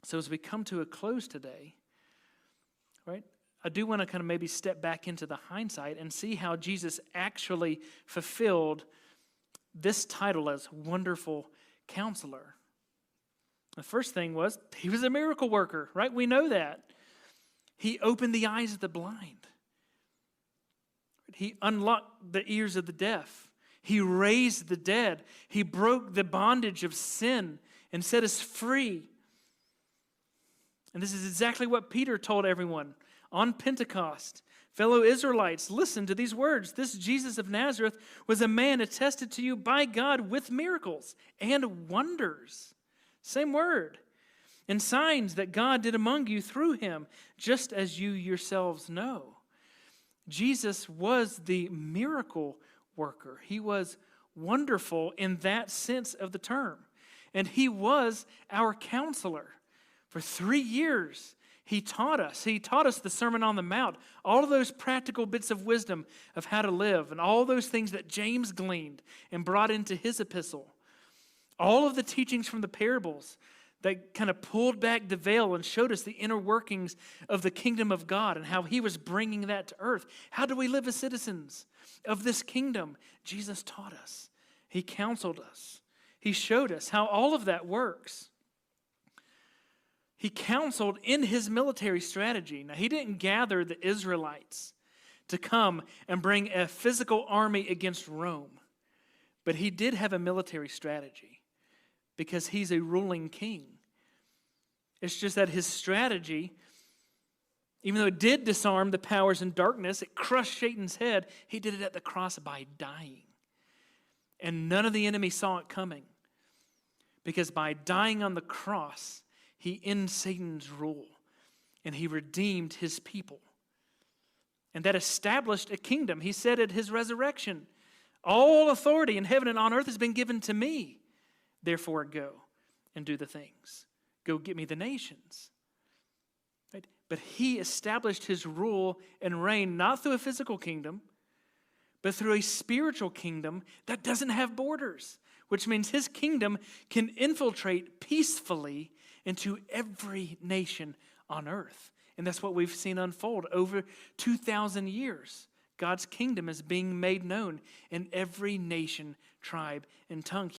So as we come to a close today, right, I do want to kind of maybe step back into the hindsight and see how Jesus actually fulfilled this title as Wonderful Counselor. The first thing was, he was a miracle worker, right? We know that. He opened the eyes of the blind. He unlocked the ears of the deaf. He raised the dead. He broke the bondage of sin and set us free. And this is exactly what Peter told everyone on Pentecost. Fellow Israelites, listen to these words. This Jesus of Nazareth was a man attested to you by God with miracles and wonders. Same word. And signs that God did among you through him, just as you yourselves know. Jesus was the miracle worker. He was wonderful in that sense of the term. And he was our counselor. For 3 years, he taught us. He taught us the Sermon on the Mount, all of those practical bits of wisdom of how to live, and all those things that James gleaned and brought into his epistle. All of the teachings from the parables that kind of pulled back the veil and showed us the inner workings of the kingdom of God and how he was bringing that to earth. How do we live as citizens of this kingdom? Jesus taught us. He counseled us. He showed us how all of that works. He counseled in his military strategy. Now, he didn't gather the Israelites to come and bring a physical army against Rome, but he did have a military strategy because he's a ruling king. It's just that his strategy, even though it did disarm the powers in darkness, it crushed Satan's head, he did it at the cross by dying. And none of the enemy saw it coming, because by dying on the cross, he ended Satan's rule, and he redeemed his people. And that established a kingdom. He said at his resurrection, all authority in heaven and on earth has been given to me. Therefore go and do the things. Go get me the nations. Right? But he established his rule and reign not through a physical kingdom, but through a spiritual kingdom that doesn't have borders, which means his kingdom can infiltrate peacefully into every nation on earth. And that's what we've seen unfold over 2,000 years. God's kingdom is being made known in every nation, tribe, and tongue.